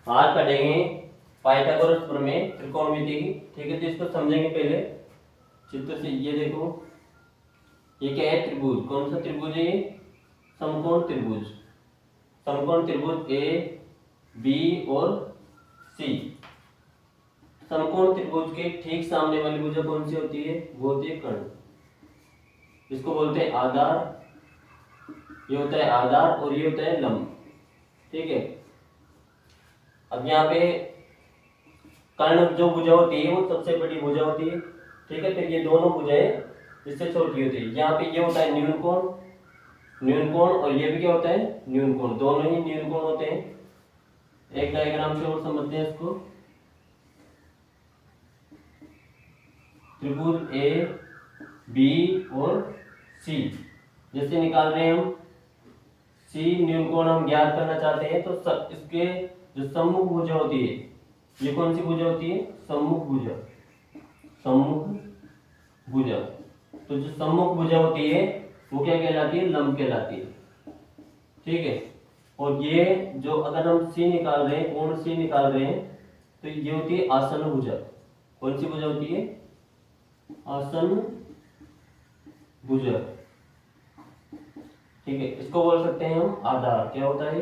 आज पढ़ेंगे पाइथागोरस प्रमेय त्रिकोणमिति की। ठीक है, तो इसको समझेंगे पहले चित्र से। ये देखो, ये क्या है? त्रिभुज। कौन सा त्रिभुज है ये? समकोण त्रिभुज। समकोण त्रिभुज ए बी और सी। समकोण त्रिभुज के ठीक सामने वाली भुजा कौन सी होती है? वो होती है कर्ण। इसको बोलते हैं आधार। ये होता है आधार और ये होता है लंब। ठीक है, अब यहाँ पे कर्ण जो भुजा होती है वो सबसे बड़ी भुजा होती है। ठीक है, फिर ये दोनों भुजाएं इससे छोटी होती है। यहाँ पे ये होता है न्यून कोण, न्यून कोण, और ये भी क्या होता है? न्यून कोण। दोनों ही न्यून कोण होते हैं। एक डायग्राम से और समझते हैं इसको। त्रिभुज ए बी और सी जैसे निकाल रहे हैं हम। सी न्यून कोण हम ज्ञात करना चाहते हैं, तो इसके जो सम्मुख भुजा होती है, ये कौन सी भुजा होती है? सम्मुख भुजा। सम्मुख भुजा। तो जो सम्मुख भुजा होती है वो क्या कहलाती है? लंब कहलाती है। ठीक है, और ये जो अगर हम सी निकाल रहे हैं, कोण सी निकाल रहे हैं, तो ये होती है आसन्न भुजा। कौन सी भुजा होती है? आसन्न भुजा। ठीक है, इसको बोल सकते हैं हम आधार। क्या होता है?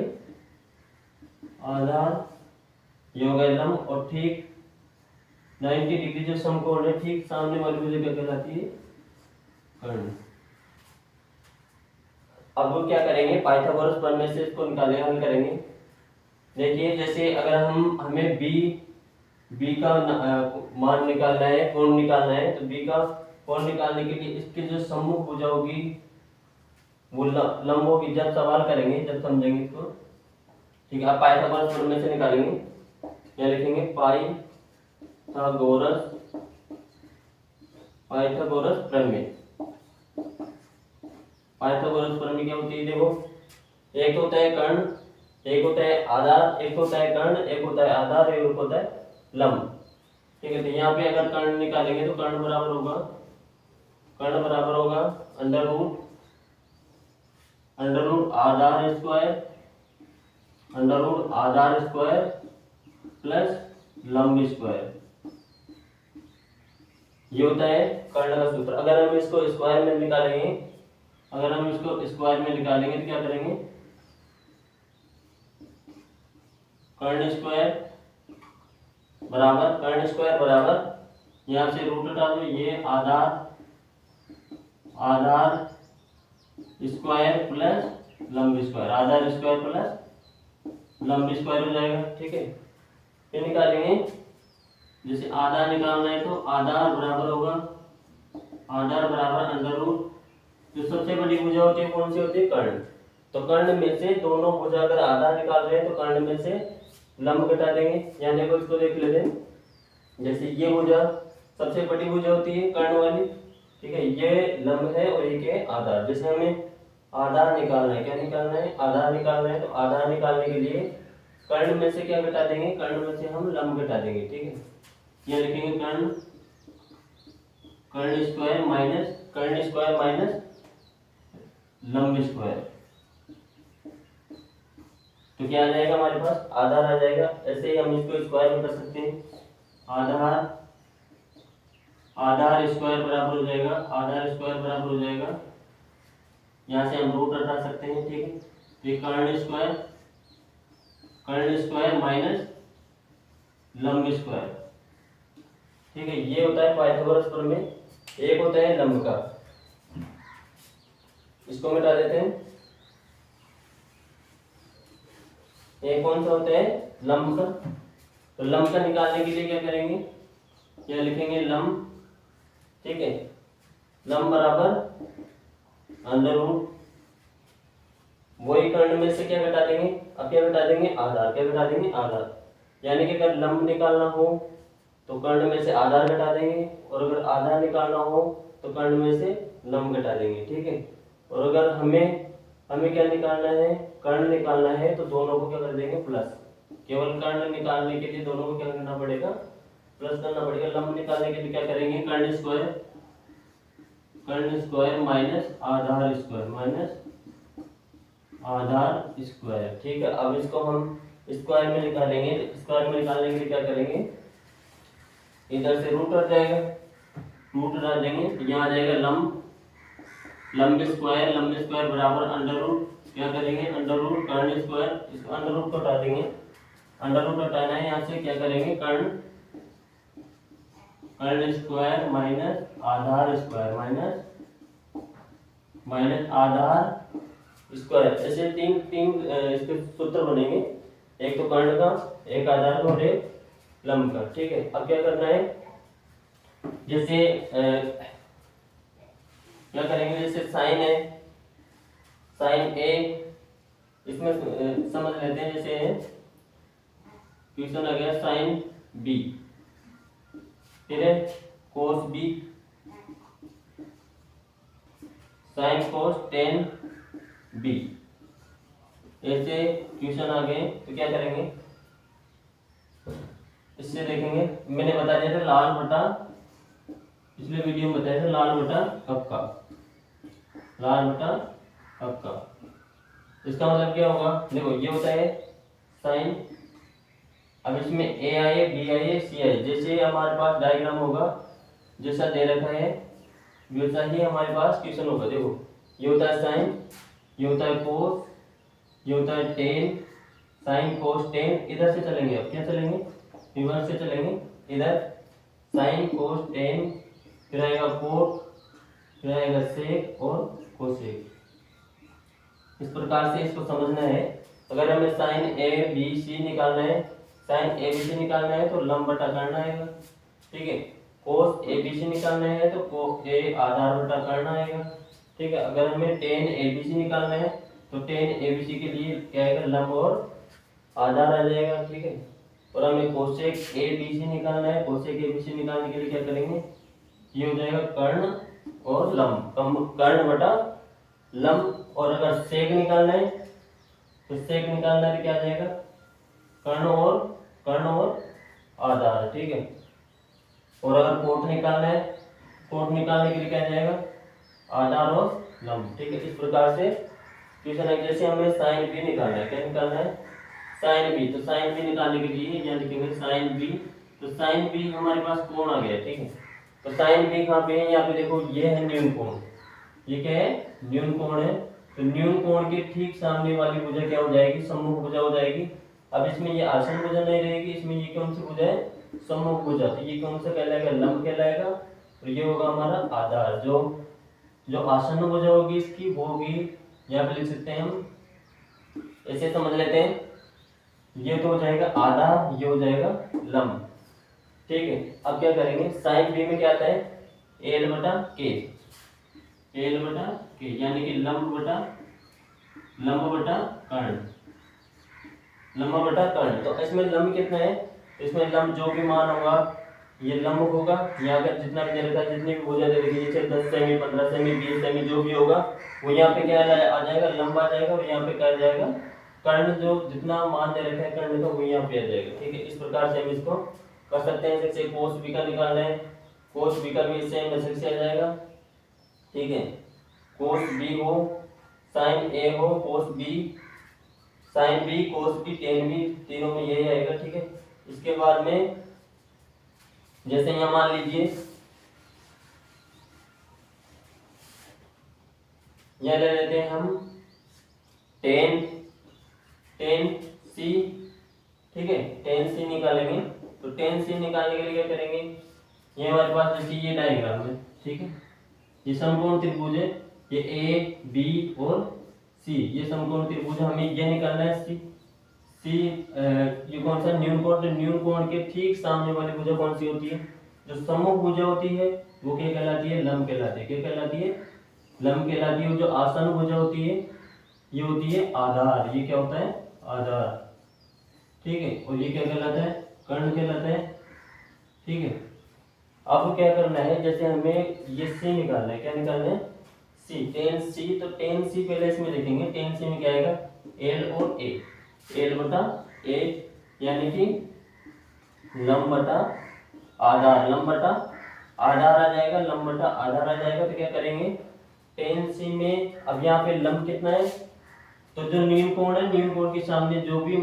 आधार। ये हो गया लंब, और ठीक 90 डिग्री जो समकोण है, ठीक सामने वाली भुजा क्या कहलाती है? कर्ण। अब वो क्या करेंगे? पाइथागोरस प्रमेय से इसको निकालेंगे, हल करेंगे। देखिए, जैसे अगर हमें बी का मान निकालना है, कोण निकालना है, तो बी का कोण निकालने के लिए इसकी जो सम्मुख भुजा होगी वो लंब होगी। जब सवाल करेंगे, जब समझेंगे इसको। ठीक है, आप पाइथागोरस प्रमेय से निकालेंगे। क्या लिखेंगे? पाइथागोरस प्रमेय। पाइथागोरस प्रमेय क्या होती है? देखो, एक होता है कर्ण, एक होता है आधार, एक होता है कर्ण, एक होता है आधार, एक होता है लंब। ठीक है, तो यहाँ पे अगर कर्ण निकालेंगे तो कर्ण बराबर होगा अंडर रूट आधार स्क्वायर प्लस लंब स्क्वायर। ये होता है कर्ण का सूत्र। अगर हम इसको स्क्वायर में निकालेंगे तो क्या करेंगे? कर्ण स्क्वायर बराबर यहाँ से रूट हटा दो, ये आधार स्क्वायर प्लस लंब स्क्वायर, आधार स्क्वायर प्लस लंब स्क्वायर हो जाएगा। ठीक है, फिर निकालेंगे। जैसे आधार निकालना है तो आधार बराबर अंडर रूट, जो सबसे बड़ी भुजा होती है कौन सी होती है? कर्ण। तो कर्ण में से दोनों भुजा अगर आधार निकाल रहे हैं तो कर्ण में से लंब घटा देंगे। यहाँ देखो, इसको देख लेते हैं। जैसे ये भुजा सबसे बड़ी भुजा होती है कर्ण वाली। ठीक है, ये लंब है और ये क्या है? आधार। जैसे हमें आधार निकालना है, क्या निकालना है? आधार निकालना है। तो आधार निकालने के लिए कर्ण में से क्या घटा देंगे? कर्ण में से हम लंब घटा देंगे। ठीक है, ये लिखेंगे कर्ण स्क्वायर माइनस लंब स्क्वायर। तो क्या आ जाएगा हमारे पास? आधार आ जाएगा। ऐसे ही हम इसको स्क्वायर में कर सकते हैं। आधार स्क्वायर बराबर हो जाएगा, यहाँ से हम रूट हटा सकते हैं। ठीक है, ये कर्ण स्क्वायर माइनस लंब स्क्वायर। ठीक है, ये होता है पाइथागोरस प्रमेय। एक होता है लंब का, इसको मिटा देते हैं। एक कौन सा होता है? लंब का। तो लंब का निकालने के लिए क्या करेंगे? क्या लिखेंगे? लंब। ठीक है, लंब बराबर अंडर रूट, वही कर्ण में से क्या घटा देंगे? अब क्या घटा देंगे? आधार। क्या घटा देंगे? आधार। यानी कि अगर लंब निकालना हो तो कर्ण में से आधार घटा देंगे, और अगर आधार निकालना हो तो कर्ण में से लंब घटा देंगे। ठीक है, और अगर हमें क्या निकालना है? कर्ण निकालना है, तो दोनों को क्या कर देंगे? प्लस। केवल कर्ण निकालने के लिए दोनों को क्या करना पड़ेगा? प्लस करना पड़ेगा। लंब निकालने के लिए क्या करेंगे? कर्ण स्क्वायर माइनस आधार स्क्वायर। ठीक है, अब इसको हम स्क्वायर में निकालेंगे, स्क्वायर में निकालने के लिए क्या करेंगे, इधर से रूट हट जाएगा, रूट हटा देंगे तो यहाँ आ जाएगा लंब स्क्वायर बराबर अंडर रूट, क्या करेंगे अंडर रूट कर्ण स्क्वायर, इसको अंडर रूट को हटा देंगे, अंडर रूट हटाना है यहाँ से, क्या करेंगे कर्ण स्क्वायर माइनस आधार स्क्वायर माइनस आधार स्क्वायर, ऐसे तीन इसके सूत्र बनेंगे, एक तो कर्ण का, एक आधार का और एक लंब का। ठीक है, अब क्या करना है, जैसे क्या करेंगे, जैसे साइन है, साइन ए, इसमें समझ लेते हैं, जैसे क्वेश्चन आ गया साइन बी, फिर है cos B, sine cos tan B, ऐसे क्वेश्चन आ गए तो क्या करेंगे, इससे देखेंगे, मैंने बता दिया था लाल बटा, पिछले वीडियो में बताया था लाल बटा कक्का, लाल बटा कक्का, इसका मतलब क्या होगा, देखो ये होता है साइन, अब इसमें ए आए बी आए सी आए, जैसे हमारे पास डायग्राम होगा जैसा दे रखा है वैसा ही हमारे पास क्वेश्चन होगा। देखो ये होता है साइन, ये होता है कोस, ये होता है टेन, साइन कोस टेन, इधर से चलेंगे, अब क्या चलेंगे रिवर्स से चलेंगे, इधर साइन कोस टेन, फिर आएगा कोट, फिर आएगा सेक और कोसेक, इस प्रकार से इसको समझना है। अगर हमें साइन ए बी सी निकालना है, साइन ए बी सी निकालना है तो लंब बटा कर्ण आएगा, ठीक है, कोस ए बी सी निकालना है तो कोस ए आधार बटा कर्ण आएगा, ठीक है। अगर हमें टेन ए बी सी निकालना है तो टेन ए बी सी के लिए क्या आएगा, लंब और आधार आ जाएगा, ठीक है। और हमें कोसेक ए बी सी निकालना है, कोसेक ए बी सी निकालने के लिए क्या करेंगे, ये हो जाएगा कर्ण और लंब, कर्ण बटा लंब, और अगर सेक निकालना है तो सेक निकालना है तो क्या आ जाएगा, कर्ण और आधार, ठीक है। और अगर कोट निकालना है, कोट निकालने के लिए क्या आ जाएगा, आधार और लंब, ठीक है। इस प्रकार से क्वेश्चन है, जैसे हमें साइन बी निकालना है, क्या निकालना है साइन बी, तो साइन बी निकालने के लिए यहाँ लिखेंगे साइन बी, तो साइन बी हमारे पास कोण आ गया, ठीक है। तो साइन बी कहाँ पे है, यहाँ पे देखो ये है न्यून कोण, ये क्या है न्यून कोण है, तो न्यून कोण के ठीक सामने वाली भुजा क्या हो जाएगी, सम्मुख भुजा हो जाएगी। अब इसमें ये आसन भुजा नहीं रहेगी, इसमें ये कौन सी भुजा है, सम्मुख भुजा, तो ये कौन सा कहलाएगा, लंब कहलाएगा, और ये होगा हमारा आधार। जो आसन भुजा होगी इसकी वो होगी, यहाँ पे लिख सकते हैं हम, ऐसे समझ लेते हैं, ये तो हो जाएगा आधार, ये हो जाएगा लंब, ठीक है। अब क्या करेंगे, साइन बी में क्या आता है, एल बटा के, एल बटा के, यानी कि लंब बटा कर्ण, लंब बटा कर्ण। तो इसमें लंब कितना है, इसमें लंब जो भी मान होगा ये लंब होगा, यहाँ का जितना भी दे रखा है, जितनी भी भुजा दे रखी है, जैसे 10 सेमी 15 सेमी 20 सेमी जो भी होगा वो यहाँ पे क्या आ जाएगा, लंब आ जाएगा, और यहाँ पे क्या आ जाएगा, कर्ण, जो जितना मान दे रखा है कर्ण का वो यहाँ पे आ जाएगा, ठीक है। इस प्रकार से हम इसको कर सकते हैं। जैसे कोस बी का निकालना है, कोस बी का भी सेम मेथड से आ जाएगा, ठीक है। कोस बी हो, साइन ए हो, cos B, sine B, cos B, tan B, तीनों में यही आएगा, ठीक है। इसके बाद में जैसे यहाँ मान लीजिए यह ले लेते हैं हम टेन सी, ठीक है, टेन सी निकालेंगे, तो टेन सी निकालने के लिए क्या करेंगे, ये हमारे पास जैसे ये डायग्राम है, ठीक है, ये समकोण त्रिभुज है, ये ए बी और सी, ये समकोण त्रिभुज, हमें ये निकालना है सी, ये कौन सा न्यून कोण, तो न्यून कोण के ठीक सामने वाली भुजा कौन सी होती है, जो सम्मुख भुजा होती है वो क्या कहलाती है, लंब कहलाती है, क्या कहलाती है, लंब कहलाती है। जो आसन भुजा होती है ये होती है आधार, ये क्या होता है आधार, ठीक है, और ये क्या कहलाता है, कर्ण कहलाता है, ठीक है। अब क्या करना है, जैसे हमें ये सी निकालना है, क्या निकालना है सी, टेन सी, तो टेन सी पहले इसमें लिखेंगे, टेन सी में क्या आएगा, एल और ए, एल बटा ए, यानी कि लंब बटा आधार, लंब बटा आधार आ जाएगा, लंब बटा आधार आ जाएगा। तो क्या करेंगे, टेन सी में अब यहाँ पे लंब कितना है, तो जो न्यून कोण है, न्यून कोण के सामने जो भी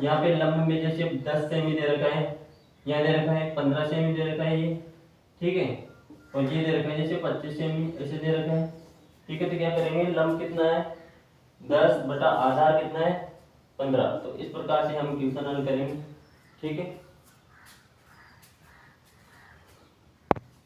यहाँ पे लंब में जैसे 10 सेमी दे रखा है, यहाँ दे रखा है 15 सेमी दे रखा है ये, ठीक है, और ये दे रखा है जैसे 25 सेमी ऐसे दे रखा है, ठीक है। तो क्या करेंगे, लंब कितना है 10 बटा आधार कितना है 15। तो इस प्रकार से हम क्वेश्चन हल करेंगे, ठीक है।